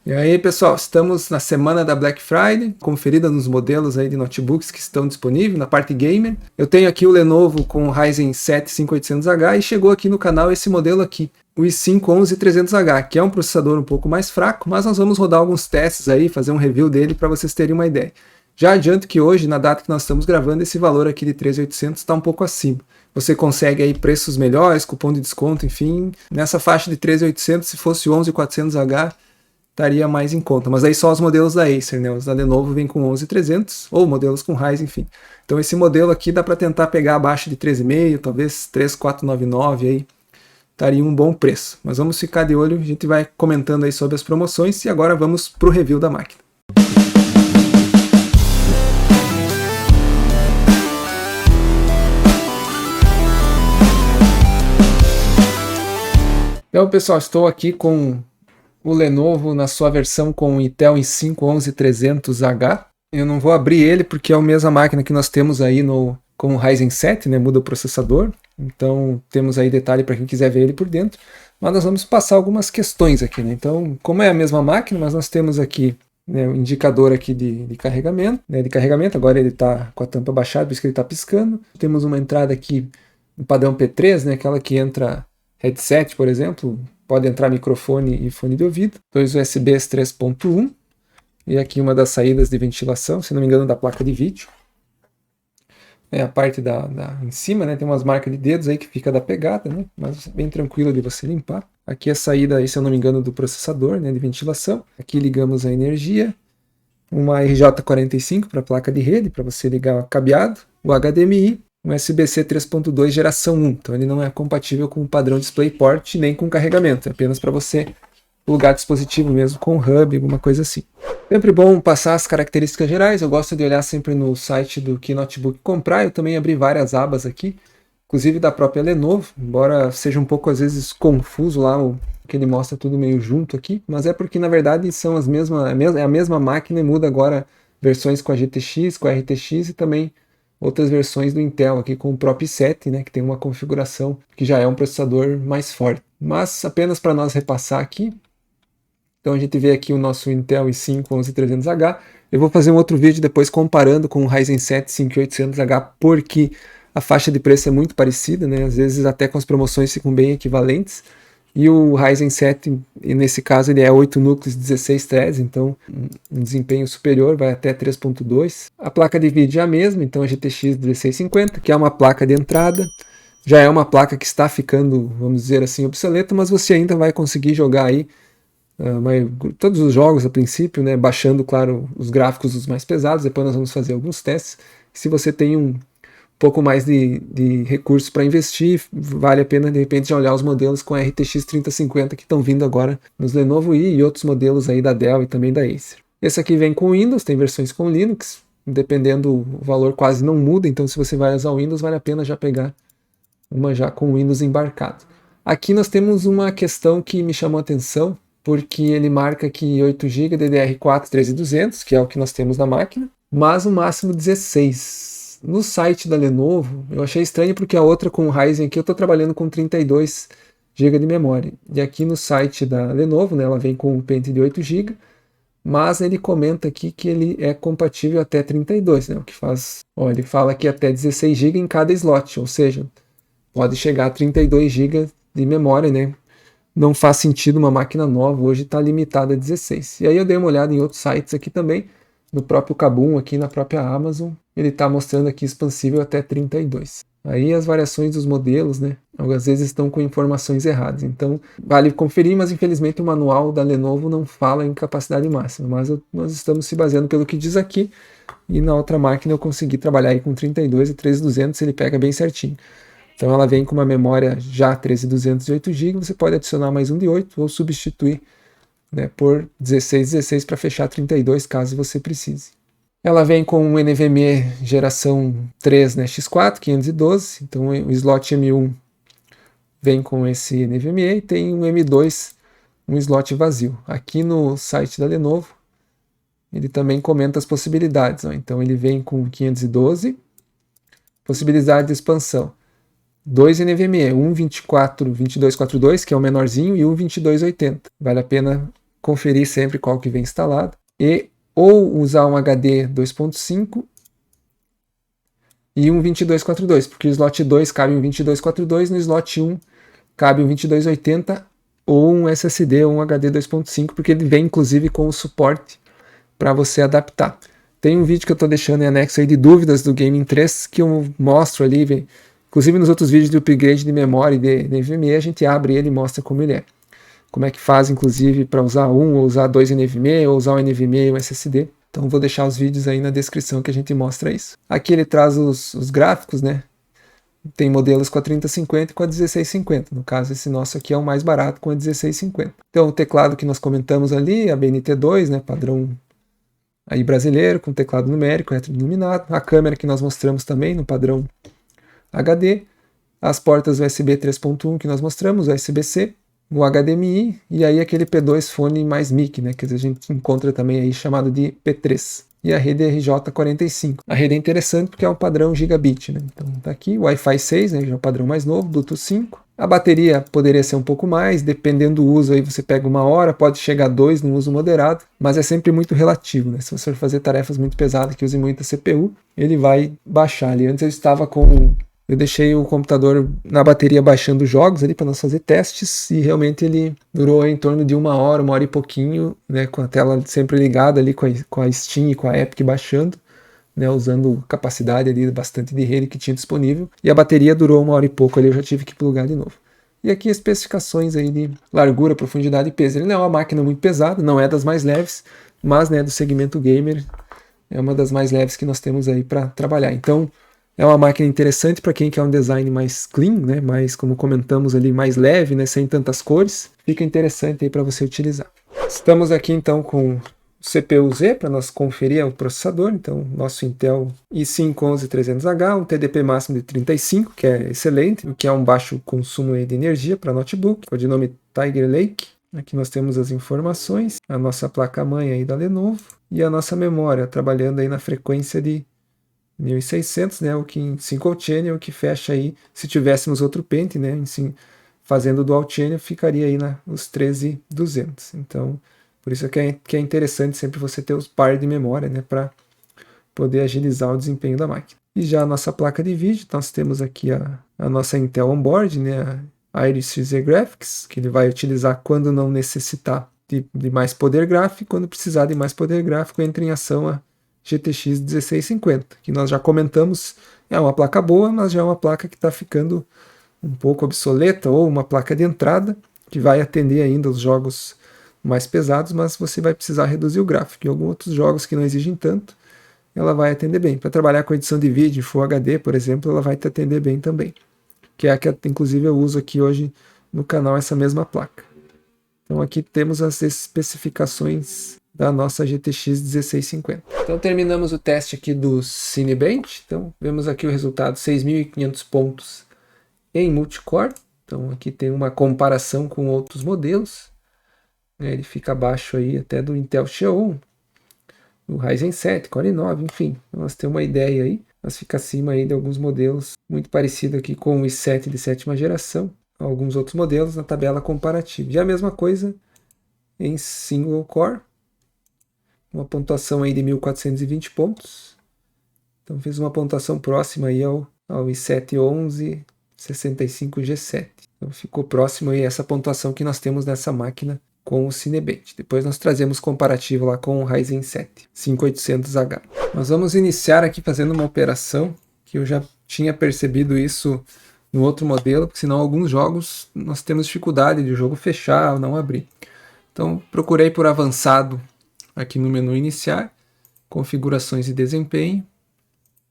E aí, pessoal, estamos na semana da Black Friday, conferida nos modelos aí de notebooks que estão disponíveis na parte gamer. Eu tenho aqui o Lenovo com o Ryzen 7 5800H e chegou aqui no canal esse modelo aqui, o i5 11300H, que é um processador um pouco mais fraco, mas nós vamos rodar alguns testes aí, fazer um review dele para vocês terem uma ideia. Já adianto que hoje, na data que nós estamos gravando, esse valor aqui de 3.800 está um pouco acima. Você consegue aí preços melhores, cupom de desconto, enfim, nessa faixa de 3.800, se fosse o 11400H, estaria mais em conta, mas aí só os modelos da Acer, né? Os da Lenovo vêm com 11300 ou modelos com Ryzen, enfim. Então esse modelo aqui dá para tentar pegar abaixo de 13,5, talvez 3.499 aí, estaria um bom preço. Mas vamos ficar de olho, a gente vai comentando aí sobre as promoções e agora vamos para o review da máquina. Então pessoal, estou aqui com o Lenovo na sua versão com o Intel i5 11300H. Eu não vou abrir ele porque é a mesma máquina que nós temos aí com o Ryzen 7, né? Muda o processador. Então temos aí detalhe para quem quiser ver ele por dentro. Mas nós vamos passar algumas questões aqui, né? Então, como é a mesma máquina, mas nós temos aqui, né, o indicador aqui de carregamento, né? Agora ele está com a tampa baixada, por isso que ele está piscando. Temos uma entrada aqui no padrão P3, né? Aquela que entra headset, por exemplo. Pode entrar microfone e fone de ouvido, dois USBs 3.1 e aqui uma das saídas de ventilação, se não me engano da placa de vídeo. É a parte em cima, né, tem umas marcas de dedos aí que fica da pegada, né, mas bem tranquilo de você limpar. Aqui a saída aí, se eu não me engano, do processador, né, de ventilação. Aqui ligamos a energia, uma RJ45 para a placa de rede, para você ligar o cabeado, o HDMI, um USB-C 3.2 geração 1, então ele não é compatível com o padrão DisplayPort nem com carregamento, é apenas para você plugar dispositivo mesmo com hub, alguma coisa assim. Sempre bom passar as características gerais, eu gosto de olhar sempre no site do que notebook comprar, eu também abri várias abas aqui, inclusive da própria Lenovo, embora seja um pouco às vezes confuso lá, que ele mostra tudo meio junto aqui, mas é porque na verdade são é a mesma máquina e muda agora versões com a GTX, com a RTX e também outras versões do Intel aqui com o próprio i7, né, que tem uma configuração que já é um processador mais forte. Mas apenas para nós repassar aqui, então a gente vê aqui o nosso Intel i5 11300H. Eu vou fazer um outro vídeo depois comparando com o Ryzen 7 5800H, porque a faixa de preço é muito parecida, né, às vezes até com as promoções ficam bem equivalentes. E o Ryzen 7, nesse caso, ele é 8 núcleos, 16 threads, então um desempenho superior, vai até 3.2. A placa de vídeo é a mesma, então a GTX 1650, que é uma placa de entrada. Já é uma placa que está ficando, vamos dizer assim, obsoleta, mas você ainda vai conseguir jogar aí todos os jogos a princípio, né, baixando, claro, os gráficos os mais pesados. Depois nós vamos fazer alguns testes. Se você tem um pouco mais de recursos para investir, vale a pena de repente já olhar os modelos com a RTX 3050 que estão vindo agora nos Lenovo i e outros modelos aí da Dell e também da Acer. Esse aqui vem com Windows, tem versões com Linux, dependendo o valor quase não muda, então se você vai usar o Windows vale a pena já pegar uma já com Windows embarcado. Aqui nós temos uma questão que me chamou a atenção, porque ele marca aqui 8 GB DDR4 13200, que é o que nós temos na máquina, mas o máximo 16. No site da Lenovo, eu achei estranho porque a outra com o Ryzen aqui eu estou trabalhando com 32 GB de memória. E aqui no site da Lenovo, né, ela vem com um pente de 8 GB, mas ele comenta aqui que ele é compatível até 32, né, o que faz... Ó, ele fala aqui até 16 GB em cada slot, ou seja, pode chegar a 32 GB de memória, né? Não faz sentido uma máquina nova, hoje está limitada a 16. E aí eu dei uma olhada em outros sites aqui também, no próprio Kabum, aqui na própria Amazon, ele está mostrando aqui expansível até 32. Aí as variações dos modelos, né, às vezes estão com informações erradas, então vale conferir, mas infelizmente o manual da Lenovo não fala em capacidade máxima, mas nós estamos se baseando pelo que diz aqui, e na outra máquina eu consegui trabalhar aí com 32 e 3200, ele pega bem certinho. Então ela vem com uma memória já 13200 de 8 GB, você pode adicionar mais um de 8 ou substituir, né, por 16 para fechar 32 caso você precise. Ela vem com um NVMe geração 3, né, X4 512, então o slot M1 vem com esse NVMe e tem um M2, um slot vazio. Aqui no site da Lenovo ele também comenta as possibilidades, ó. Então ele vem com 512, possibilidade de expansão. 2 NVMe, um 2242, que é o menorzinho, e um 2280. Vale a pena conferir sempre qual que vem instalado, e ou usar um HD 2.5 e um 2242, porque o slot 2 cabe um 2242, no slot 1 cabe um 2280 ou um SSD ou um HD 2.5, porque ele vem inclusive com o suporte para você adaptar. Tem um vídeo que eu estou deixando em anexo aí de dúvidas do Gaming 3 que eu mostro ali, inclusive nos outros vídeos de upgrade de memória e de NVMe, a gente abre ele e mostra como ele é. Como é que faz, inclusive, para usar um, ou usar dois NVMe, ou usar um NVMe e um SSD. Então vou deixar os vídeos aí na descrição que a gente mostra isso. Aqui ele traz os gráficos, né? Tem modelos com a 3050 e com a 1650. No caso, esse nosso aqui é o mais barato com a 1650. Então o teclado que nós comentamos ali, a BNT2, né? Padrão aí brasileiro, com teclado numérico, retroiluminado. A câmera que nós mostramos também no padrão HD. As portas USB 3.1 que nós mostramos, USB-C. O HDMI e aí aquele P2 fone mais mic, né, que a gente encontra também aí chamado de P3. E a rede RJ45. A rede é interessante porque é um padrão gigabit, né? Então tá aqui, Wi-Fi 6, né, que é o padrão mais novo, Bluetooth 5. A bateria poderia ser um pouco mais, dependendo do uso aí você pega 1 hora, pode chegar a 2 no uso moderado, mas é sempre muito relativo, né? Se você for fazer tarefas muito pesadas que use muita CPU, ele vai baixar ali. Antes eu deixei o computador na bateria baixando jogos ali para nós fazer testes e realmente ele durou em torno de 1 hora e pouquinho, né, com a tela sempre ligada ali com a Steam e com a Epic baixando, né, usando capacidade ali bastante de rede que tinha disponível, e a bateria durou 1 hora e pouco ali, eu já tive que plugar de novo. E aqui especificações aí de largura, profundidade e peso. Ele não é uma máquina muito pesada, não é das mais leves, mas né, do segmento gamer é uma das mais leves que nós temos aí para trabalhar. Então é uma máquina interessante para quem quer um design mais clean, né? Mais, como comentamos ali, mais leve, né? Sem tantas cores. Fica interessante aí para você utilizar. Estamos aqui então com o CPU-Z para nós conferir o processador. Então, nosso Intel i5-11300H, um TDP máximo de 35, que é excelente, o que é um baixo consumo aí de energia para notebook, codinome Tiger Lake. Aqui nós temos as informações, a nossa placa-mãe aí da Lenovo e a nossa memória, trabalhando aí na frequência de 1600, né, o que em single channel, o que fecha aí, se tivéssemos outro pente, né, fazendo dual channel, ficaria aí nos 13200. Então, por isso que é interessante sempre você ter os par de memória, né, para poder agilizar o desempenho da máquina. E já a nossa placa de vídeo, nós temos aqui a nossa Intel Onboard, né, a Iris Xe Graphics, que ele vai utilizar quando não necessitar de mais poder gráfico, quando precisar de mais poder gráfico, entra em ação a GTX 1650, que nós já comentamos, é uma placa boa, mas já é uma placa que está ficando um pouco obsoleta, ou uma placa de entrada, que vai atender ainda os jogos mais pesados, mas você vai precisar reduzir o gráfico. E alguns outros jogos que não exigem tanto, ela vai atender bem. Para trabalhar com edição de vídeo, Full HD, por exemplo, ela vai te atender bem também. Que é a que inclusive eu uso aqui hoje no canal, essa mesma placa. Então aqui temos as especificações da nossa GTX 1650. Então terminamos o teste aqui do Cinebench. Então vemos aqui o resultado, 6.500 pontos em multicore. Então aqui tem uma comparação com outros modelos. Ele fica abaixo aí até do Intel Xeon, o Ryzen 7, Core 9, enfim. Nós temos uma ideia aí, mas fica acima aí de alguns modelos, muito parecido aqui com o i7 de 7ª geração, alguns outros modelos na tabela comparativa. E a mesma coisa em single core, uma pontuação aí de 1420 pontos. Então fiz uma pontuação próxima aí ao i7-1165G7. Então ficou próximo aí essa pontuação que nós temos nessa máquina com o Cinebench. Depois nós trazemos comparativo lá com o Ryzen 7 5800H. Nós vamos iniciar aqui fazendo uma operação que eu já tinha percebido isso no outro modelo, porque senão alguns jogos nós temos dificuldade de o jogo fechar ou não abrir. Então procurei por avançado aqui no menu iniciar, configurações e desempenho,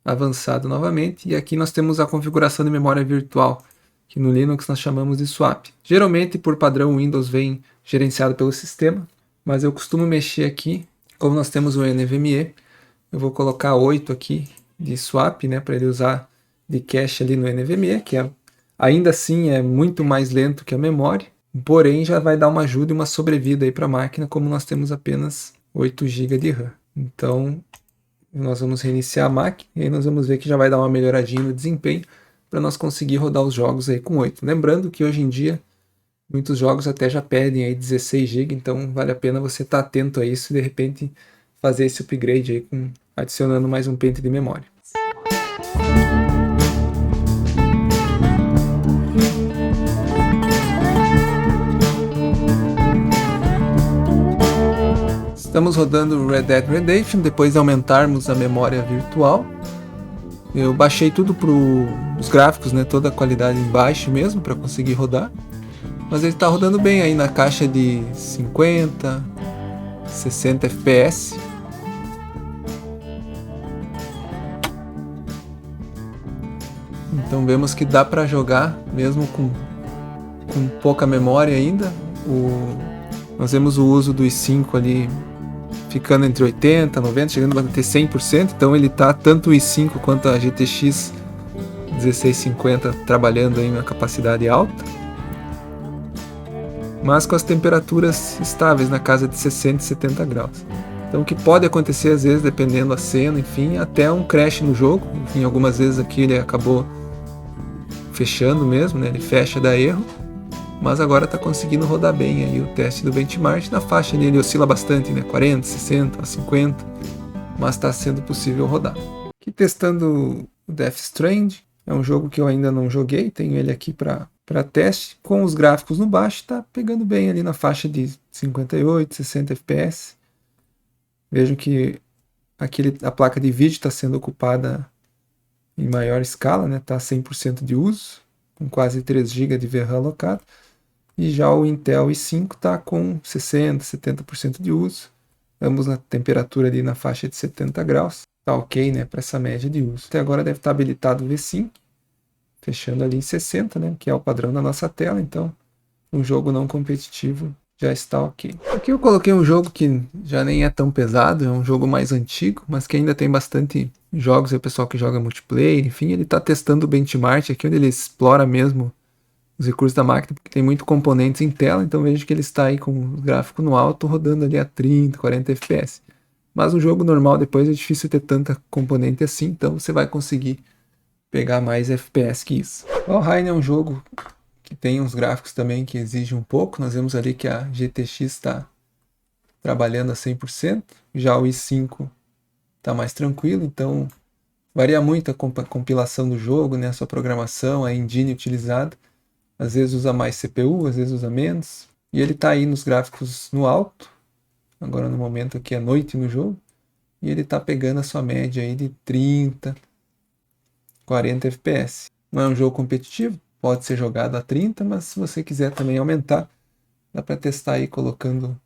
avançado novamente, e aqui nós temos a configuração de memória virtual, que no Linux nós chamamos de swap. Geralmente por padrão o Windows vem gerenciado pelo sistema, mas eu costumo mexer aqui, como nós temos o NVMe, eu vou colocar 8 aqui de swap, né, para ele usar de cache ali no NVMe, que ainda assim é muito mais lento que a memória, porém já vai dar uma ajuda e uma sobrevida aí para a máquina, como nós temos apenas 8 GB de RAM. Então nós vamos reiniciar a máquina e aí nós vamos ver que já vai dar uma melhoradinha no desempenho para nós conseguir rodar os jogos aí com 8. Lembrando que hoje em dia Muitos jogos até já pedem aí 16 GB, então vale a pena você estar atento a isso e de repente fazer esse upgrade aí adicionando mais um pente de memória. Estamos rodando Red Dead Redemption, depois de aumentarmos a memória virtual. Eu baixei tudo para os gráficos, né, toda a qualidade em baixo mesmo, para conseguir rodar. Mas ele está rodando bem aí na caixa de 50, 60 FPS. Então vemos que dá para jogar mesmo com pouca memória ainda. Nós vemos o uso do i5 ali ficando entre 80, 90, chegando a bater 100%. Então ele tá tanto o i5 quanto a GTX 1650 trabalhando em uma capacidade alta, mas com as temperaturas estáveis na casa de 60 e 70 graus. Então o que pode acontecer às vezes, dependendo da cena, enfim, até um crash no jogo. Enfim, algumas vezes aqui ele acabou fechando mesmo, né? Ele fecha, dá erro, mas agora está conseguindo rodar bem aí o teste do benchmark. Na faixa dele oscila bastante, né? 40, 60, 50, mas está sendo possível rodar. Aqui testando o Death Stranding, é um jogo que eu ainda não joguei, tenho ele aqui para teste, com os gráficos no baixo, está pegando bem ali na faixa de 58, 60 FPS. Vejam que a placa de vídeo está sendo ocupada em maior escala, né? Está 100% de uso, com quase 3 GB de VRAM alocado. E já o Intel i5 está com 60%, 70% de uso, ambos na temperatura ali na faixa de 70 graus. Está ok, né, para essa média de uso. Até agora deve estar habilitado o V5, fechando ali em 60, né, que é o padrão da nossa tela. Então, um jogo não competitivo já está ok. Aqui eu coloquei um jogo que já nem é tão pesado, é um jogo mais antigo, mas que ainda tem bastante jogos, é o pessoal que joga multiplayer, enfim, ele está testando o benchmark aqui, onde ele explora mesmo os recursos da máquina, porque tem muitos componentes em tela, então vejo que ele está aí com o gráfico no alto, rodando ali a 30, 40 FPS. Mas no jogo normal depois é difícil ter tanta componente assim, então você vai conseguir pegar mais FPS que isso. O Valheim é um jogo que tem uns gráficos também que exigem um pouco. Nós vemos ali que a GTX está trabalhando a 100%, já o i5 está mais tranquilo, então varia muito a compilação do jogo, né, a sua programação, a engine utilizada. Às vezes usa mais CPU, às vezes usa menos. E ele está aí nos gráficos no alto. Agora no momento aqui é noite no jogo. E ele está pegando a sua média aí de 30, 40 FPS. Não é um jogo competitivo, pode ser jogado a 30, mas se você quiser também aumentar, dá para testar aí colocando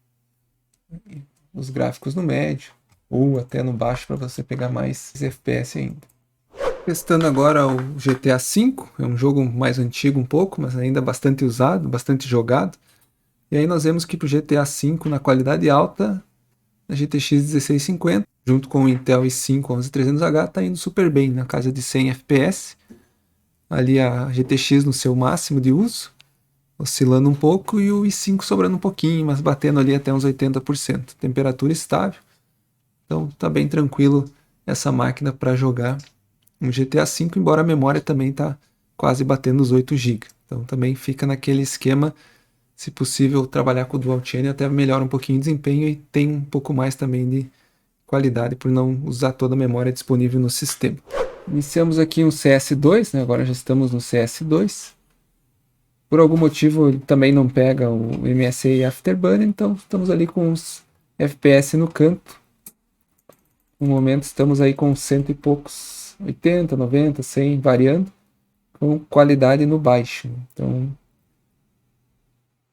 os gráficos no médio ou até no baixo para você pegar mais FPS ainda. Testando agora o GTA V, é um jogo mais antigo um pouco, mas ainda bastante usado, bastante jogado. E aí nós vemos que para o GTA V, na qualidade alta, a GTX 1650, junto com o Intel i5 11300H, está indo super bem, na casa de 100 FPS. Ali a GTX no seu máximo de uso, oscilando um pouco, e o i5 sobrando um pouquinho, mas batendo ali até uns 80%. Temperatura estável, então está bem tranquilo essa máquina para jogar um GTA V, embora a memória também está quase batendo os 8 GB. Então também fica naquele esquema, se possível trabalhar com o Dual Channel, até melhora um pouquinho o desempenho e tem um pouco mais também de qualidade por não usar toda a memória disponível no sistema. Iniciamos aqui um CS2, né? Agora já estamos no CS2. Por algum motivo ele também não pega o MSI Afterburner, então estamos ali com os FPS no canto. No momento estamos aí com cento e poucos, 80, 90, 100, variando, com qualidade no baixo. Então,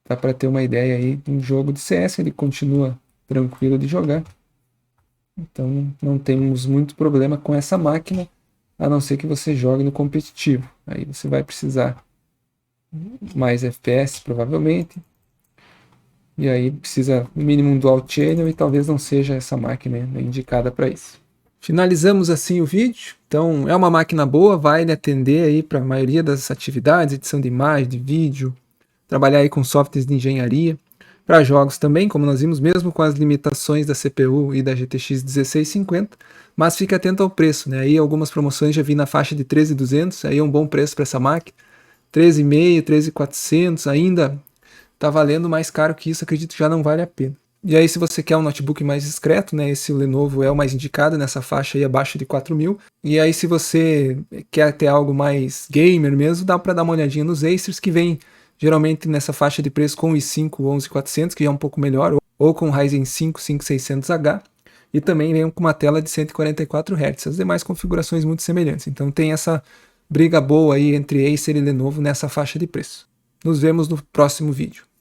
dá para ter uma ideia aí, um jogo de CS, ele continua tranquilo de jogar. Então, não temos muito problema com essa máquina, a não ser que você jogue no competitivo. Aí você vai precisar mais FPS, provavelmente. E aí precisa no mínimo um Dual Channel e talvez não seja essa máquina, né, indicada para isso. Finalizamos assim o vídeo. Então é uma máquina boa, vai atender aí para a maioria das atividades, edição de imagem, de vídeo, trabalhar aí com softwares de engenharia, para jogos também, como nós vimos, mesmo com as limitações da CPU e da GTX 1650, mas fica atento ao preço, né? Aí algumas promoções já vi na faixa de 13.200, aí é um bom preço para essa máquina, 13.500, 13.400, ainda tá valendo mais caro que isso, acredito que já não vale a pena. E aí, se você quer um notebook mais discreto, né, esse Lenovo é o mais indicado nessa faixa aí abaixo de 4.000. E aí, se você quer ter algo mais gamer mesmo, dá para dar uma olhadinha nos Acers, que vem geralmente nessa faixa de preço com o i5 11400, que já é um pouco melhor, ou com o Ryzen 5 5600H, e também vem com uma tela de 144 Hz. As demais configurações muito semelhantes. Então tem essa briga boa aí entre Acer e Lenovo nessa faixa de preço. Nos vemos no próximo vídeo.